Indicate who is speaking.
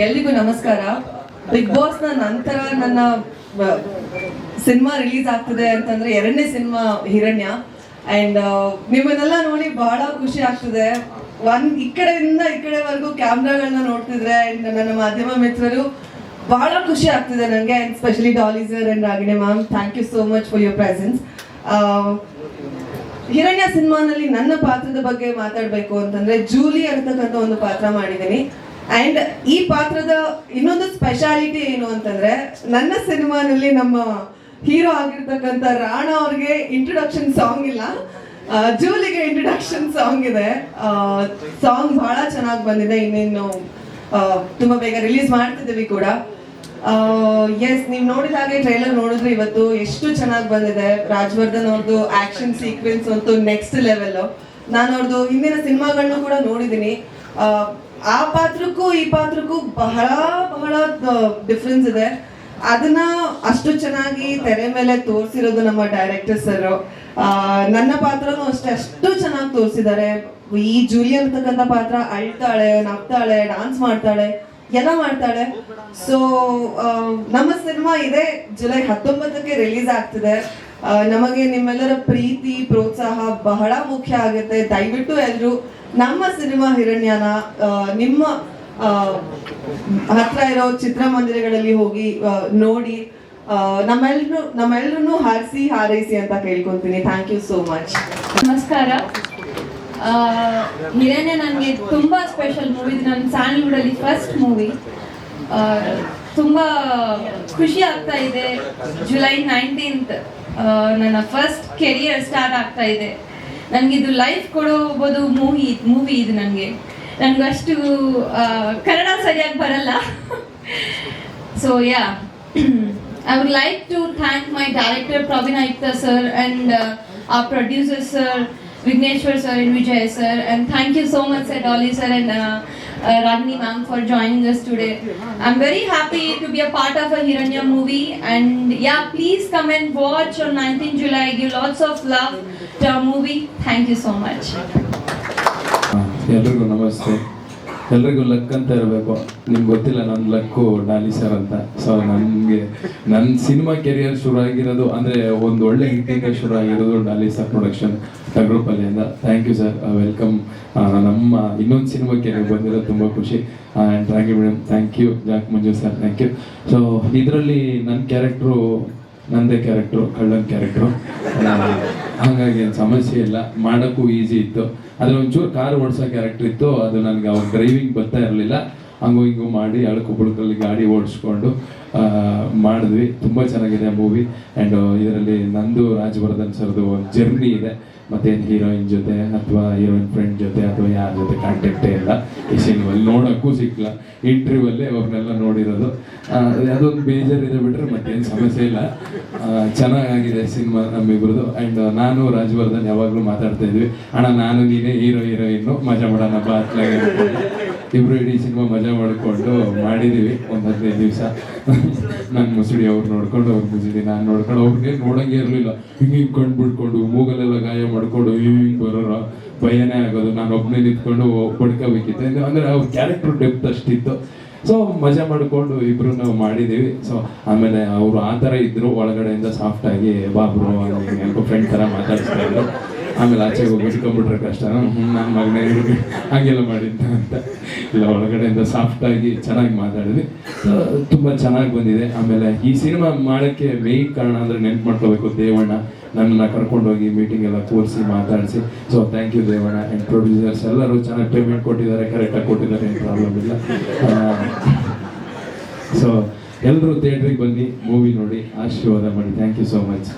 Speaker 1: ಎಲ್ರಿಗೂ ನಮಸ್ಕಾರ. Big boss ನ ನಂತರ ನನ್ನ ಸಿನಿಮಾ ರಿಲೀಸ್ ಆಗ್ತಿದೆ ಅಂತಂದ್ರೆ ಎರಡನೇ ಸಿನಿಮಾ ಹಿರಣ್ಯ. ಅಂಡ್ ನಿಮ್ಮನ್ನೆಲ್ಲ ನೋಡಿ ಬಹಳ ಖುಷಿ ಆಗ್ತಿದೆ. ಈ ಕಡೆಯಿಂದ ಈ ಕಡೆವರೆಗೂ ಕ್ಯಾಮ್ರಾಗಳನ್ನ ನೋಡ್ತಿದ್ರೆ ಅಂಡ್ ನನ್ನ ಮಾಧ್ಯಮ ಮಿತ್ರರು ಬಹಳ ಖುಷಿ ಆಗ್ತಿದೆ ನನಗೆ. And specially Daali sir and Ragini ma'am, thank you so much for your presence. Hiranya ಸಿನಿಮಾನಲ್ಲಿ ನನ್ನ ಪಾತ್ರದ ಬಗ್ಗೆ ಮಾತಾಡಬೇಕು ಅಂತಂದ್ರೆ ಜೂಲಿ ಅಂತಕ್ಕಂಥ ಒಂದು ಪಾತ್ರ ಮಾಡಿದ್ದೀನಿ. ಅಂಡ್ ಈ ಪಾತ್ರದ ಇನ್ನೊಂದು ಸ್ಪೆಷಾಲಿಟಿ ಏನು ಅಂತಂದ್ರೆ, ನನ್ನ ಸಿನಿಮಾನಲ್ಲಿ ನಮ್ಮ ಹೀರೋ ಆಗಿರ್ತಕ್ಕಂಥ ರಾಣಾ ಅವ್ರಿಗೆ ಇಂಟ್ರೊಡಕ್ಷನ್ ಸಾಂಗ್ ಇಲ್ಲ, ಜೂಲಿಗೆ ಇಂಟ್ರೊಡಕ್ಷನ್ ಸಾಂಗ್ ಇದೆ. ಸಾಂಗ್ ಬಹಳ ಚೆನ್ನಾಗಿ ಬಂದಿದೆ. ಇನ್ನೇನು ತುಂಬಾ ಬೇಗ ರಿಲೀಸ್ ಮಾಡ್ತಿದ್ದೀವಿ ಕೂಡ. ಎಸ್, ನೀವು ನೋಡಿದ ಹಾಗೆ ಟ್ರೈಲರ್ ನೋಡಿದ್ರೆ ಇವತ್ತು ಎಷ್ಟು ಚೆನ್ನಾಗಿ ಬಂದಿದೆ. ರಾಜವರ್ಧನ್ ಅವ್ರದ್ದು ಆಕ್ಷನ್ ಸೀಕ್ವೆನ್ಸ್ ಅಂತೂ ನೆಕ್ಸ್ಟ್ ಲೆವೆಲ್. ನಾನು ಅವ್ರದ್ದು ಹಿಂದಿನ ಸಿನಿಮಾಗಳನ್ನೂ ಕೂಡ ನೋಡಿದ್ದೀನಿ. ಆ ಪಾತ್ರಕ್ಕೂ ಈ ಪಾತ್ರಕ್ಕೂ ಬಹಳ ಬಹಳ ಡಿಫ್ರೆನ್ಸ್ ಇದೆ. ಅದನ್ನ ಅಷ್ಟು ಚೆನ್ನಾಗಿ ತೆರೆ ಮೇಲೆ ತೋರಿಸಿರೋದು ನಮ್ಮ ಡೈರೆಕ್ಟರ್ ಸರ್. ನನ್ನ ಪಾತ್ರನೂ ಅಷ್ಟೇ ಅಷ್ಟು ಚೆನ್ನಾಗಿ ತೋರಿಸಿದ್ದಾರೆ. ಈ ಜೂಲಿ ಅಂತಕ್ಕಂಥ ಪಾತ್ರ ಅಳ್ತಾಳೆ, ನಗ್ತಾಳೆ, ಡಾನ್ಸ್ ಮಾಡ್ತಾಳೆ, ಎಲ್ಲ ಮಾಡ್ತಾಳೆ. ಸೊ ನಮ್ಮ ಸಿನಿಮಾ ಇದೆ ಜುಲೈ 19ಕ್ಕೆ ರಿಲೀಸ್ ಆಗ್ತಿದೆ. ನಮಗೆ ನಿಮ್ಮೆಲ್ಲರ ಪ್ರೀತಿ ಪ್ರೋತ್ಸಾಹ ಬಹಳ ಮುಖ್ಯ ಆಗುತ್ತೆ. ದಯವಿಟ್ಟು ಎಲ್ಲರೂ ನಮ್ಮ ಸಿನಿಮಾ ಹಿರಣ್ಯನ ನಿಮ್ಮ ಹತ್ರ ಇರೋ ಚಿತ್ರಮಂದಿರಗಳಲ್ಲಿ ಹೋಗಿ ನೋಡಿ ನಮ್ಮೆಲ್ಲರೂ ಹಾರೈಸಿ ಅಂತ ಕೇಳ್ಕೊಂತೀನಿ. Thank you so much.
Speaker 2: ನಮಸ್ಕಾರ. ಹಿರಣ್ಯ ನನಗೆ ತುಂಬ ಸ್ಪೆಷಲ್ ಮೂವಿ. ನನ್ನ ಸ್ಯಾಂಡಲ್ವುಡಲ್ಲಿ ಫಸ್ಟ್ ಮೂವಿ. ತುಂಬ ಖುಷಿ ಆಗ್ತಾ ಇದೆ. ಜುಲೈ 19th ನನ್ನ ಫಸ್ಟ್ ಕೆರಿಯರ್ ಸ್ಟಾರ್ಟ್ ಆಗ್ತಾ ಇದೆ. ನನಗಿದು ಲೈಫ್ ಕೊಡೋಬೋದು ಮೂವಿ ಇದು. ನನಗಷ್ಟು ಕನ್ನಡ ಸರಿಯಾಗಿ ಬರಲ್ಲ. So yeah, I would like to thank my director Praveen Ayukta sir and our producer sir Vigneshwar sir and Vijay sir, and thank you so much sir, Dolly sir and Ragini ma'am for joining us today. I'm very happy to be a part of a Hiranya movie, and yeah, please come and watch on 19th July. Give lots of love to our movie. Thank you so much.
Speaker 3: ಎಲ್ರಿಗೂ ನಮಸ್ತೆ. ಎಲ್ರಿಗೂ luck ಅಂತ ಇರಬೇಕು. ನಿಮ್ಗೆ ಗೊತ್ತಿಲ್ಲ ನನ್ನ luck Daali sir ಅಂತ. So ನನ್ನ ಸಿನಿಮಾ ಕೆರಿಯರ್ ಶುರು ಆಗಿರೋದು ಅಂದರೆ ಒಂದು ಒಳ್ಳೆ ಹಿಟ್ಟಿಂದ ಶುರು ಆಗಿರೋದು ಡಾಲಿ ಸರ್ ಪ್ರೊಡಕ್ಷನ್ ಗ್ರೂಪಲ್ಲಿ ಅಂತ. Thank you sir, welcome. ನಮ್ಮ ಇನ್ನೊಂದು ಸಿನಿಮಾಕ್ಕೆ ನೀವು ಬಂದಿರೋದು ತುಂಬ ಖುಷಿ. And Ragi madam thank you. Jack Manju sir thank you. So ಇದರಲ್ಲಿ ನನ್ನ ಕ್ಯಾರೆಕ್ಟ್ರು ನಂದೇ ಕ್ಯಾರೆಕ್ಟ್ರು, ಕಳ್ಳನ ಕ್ಯಾರೆಕ್ಟ್ರು. ಹಾಗಾಗಿ ಏನು ಸಮಸ್ಯೆ ಇಲ್ಲ, ಮಾಡೋಕ್ಕೂ ಈಸಿ ಇತ್ತು. ಅದ್ರ ಒಂಚೂರು ಕಾರ್ ಓಡಿಸೋ ಕ್ಯಾರೆಕ್ಟರ್ ಇತ್ತು, ಅದು ನನಗೆ ಅವ್ರ ಡ್ರೈವಿಂಗ್ ಬರ್ತಾ ಇರಲಿಲ್ಲ. ಹಂಗೂ ಹಿಂಗೂ ಮಾಡಿ ಅಳಕು ಬುಡಕಲ್ಲಿ ಗಾಡಿ ಓಡಿಸ್ಕೊಂಡು ಮಾಡಿದ್ವಿ. ತುಂಬ ಚೆನ್ನಾಗಿದೆ ಮೂವಿ. ಆ್ಯಂಡ್ ಇದರಲ್ಲಿ ನಂದು ರಾಜವರ್ಧನ್ ಸರ್ದು ಒಂದು ಜರ್ನಿ ಇದೆ. ಮತ್ತೇನು ಹೀರೋಯಿನ್ ಜೊತೆ ಅಥವಾ ಹೀರೋಯಿನ್ ಫ್ರೆಂಡ್ ಜೊತೆ ಅಥವಾ ಯಾರ ಜೊತೆ ಕಾಂಟ್ಯಾಕ್ಟೇ ಇಲ್ಲ ಈ ಸಿನಿಮಲ್ಲಿ. ನೋಡೋಕ್ಕೂ ಸಿಕ್ಕಲ್ಲ, ಇಂಟರ್ವ್ಯೂವಲ್ಲೇ ಅವ್ರನ್ನೆಲ್ಲ ನೋಡಿರೋದು. ಅದೊಂದು ಬೇಜಾರಿದೆ, ಬಿಟ್ಟರೆ ಮತ್ತೇನು ಸಮಸ್ಯೆ ಇಲ್ಲ. ಚೆನ್ನಾಗಾಗಿದೆ ಸಿನಿಮಾ ನಮ್ಮಿಬ್ರದ್ದು. ಆ್ಯಂಡ್ ನಾನು ರಾಜವರ್ಧನ್ ಯಾವಾಗಲೂ ಮಾತಾಡ್ತಾ ಇದ್ವಿ, ಅಣ್ಣ ನಾನು ನೀನೇ ಹೀರೋಯಿನ್ನು ಮಜಾ ಮಾಡೋಣ ಬಾ ಅತ್ಲಾಗೆ. ಇಬ್ಬರು ಇಡೀ ಸಿನಿಮಾ ಮಜಾ ಮಾಡಿಕೊಂಡು ಮಾಡಿದ್ದೀವಿ ಒಂದು 15 ದಿವಸ. ನನ್ನ ಮುಸುಡಿ ಅವ್ರು ನೋಡ್ಕೊಂಡು, ಅವ್ರ ಮುಸುಡಿ ನಾನು ನೋಡ್ಕೊಂಡು, ಅವ್ರಿಗೆ ನೋಡೋಂಗೆ ಇರಲಿಲ್ಲ. ಹಿಂಗೆ ಕಣ್ಣು ಬಿಡ್ಕೊಂಡು ಮೂಗಲೆಲ್ಲ ಗಾಯ ಮಾಡ್ಕೊಂಡು ಹಿಂಗೆ ಬರೋರು, ಭಯನೇ ಆಗೋದು. ನಾನು ಒಬ್ಬನೇ ನಿಂತ್ಕೊಂಡು ಬಡ್ಕೋಬೇಕಿತ್ತು. ಅಂದರೆ ಅವ್ರ ಕ್ಯಾರೆಕ್ಟರ್ ಡೆಪ್ತ್ ಅಷ್ಟಿತ್ತು. ಸೊ ಮಜಾ ಮಾಡಿಕೊಂಡು ಇಬ್ರು ನಾವು ಮಾಡಿದ್ದೀವಿ. ಸೊ ಆಮೇಲೆ ಅವರು ಆ ಥರ ಇದ್ರು, ಒಳಗಡೆಯಿಂದ ಸಾಫ್ಟಾಗಿ ಬಾಬ್ರು ಎಲ್ಕೋ ಫ್ರೆಂಡ್ ಥರ ಮಾತಾಡಿಸ್ತಾ ಇದ್ರು. ಆಮೇಲೆ ಆಚೆಗೆ ಹೋಗಿ ಬಿಟ್ಕೊಂಡ್ಬಿಟ್ರೆ ಕಷ್ಟ, ನನ್ನ ಮಗನೇ ಹಾಗೆಲ್ಲ ಮಾಡಿದ್ದ ಅಂತ. ಇಲ್ಲ, ಒಳಗಡೆಯಿಂದ ಸಾಫ್ಟಾಗಿ ಚೆನ್ನಾಗಿ ಮಾತಾಡಿದ್ವಿ. ತುಂಬ ಚೆನ್ನಾಗಿ ಬಂದಿದೆ. ಆಮೇಲೆ ಈ ಸಿನಿಮಾ ಮಾಡೋಕ್ಕೆ ಮೇಯ್ನ್ ಕಾರಣ ಅಂದರೆ ನೆನ್ಪು ಮಾಡ್ಕೋಬೇಕು, ದೇವಣ್ಣ ನನ್ನನ್ನು ಕರ್ಕೊಂಡೋಗಿ ಮೀಟಿಂಗ್ ಎಲ್ಲ ಕೂರಿಸಿ ಮಾತಾಡಿಸಿ. So thank you Devanna. And producers ಎಲ್ಲರೂ ಚೆನ್ನಾಗಿ ಪೇಮೆಂಟ್ ಕೊಟ್ಟಿದ್ದಾರೆ, ಕರೆಕ್ಟಾಗಿ ಕೊಟ್ಟಿದ್ದಾರೆ, ಏನು ಪ್ರಾಬ್ಲಮ್ ಇಲ್ಲ. ಸೊ ಎಲ್ಲರೂ ಥಿಯೇಟ್ರಿಗೆ ಬನ್ನಿ, ಮೂವಿ ನೋಡಿ, ಆಶೀರ್ವಾದ ಮಾಡಿ. Thank you so much.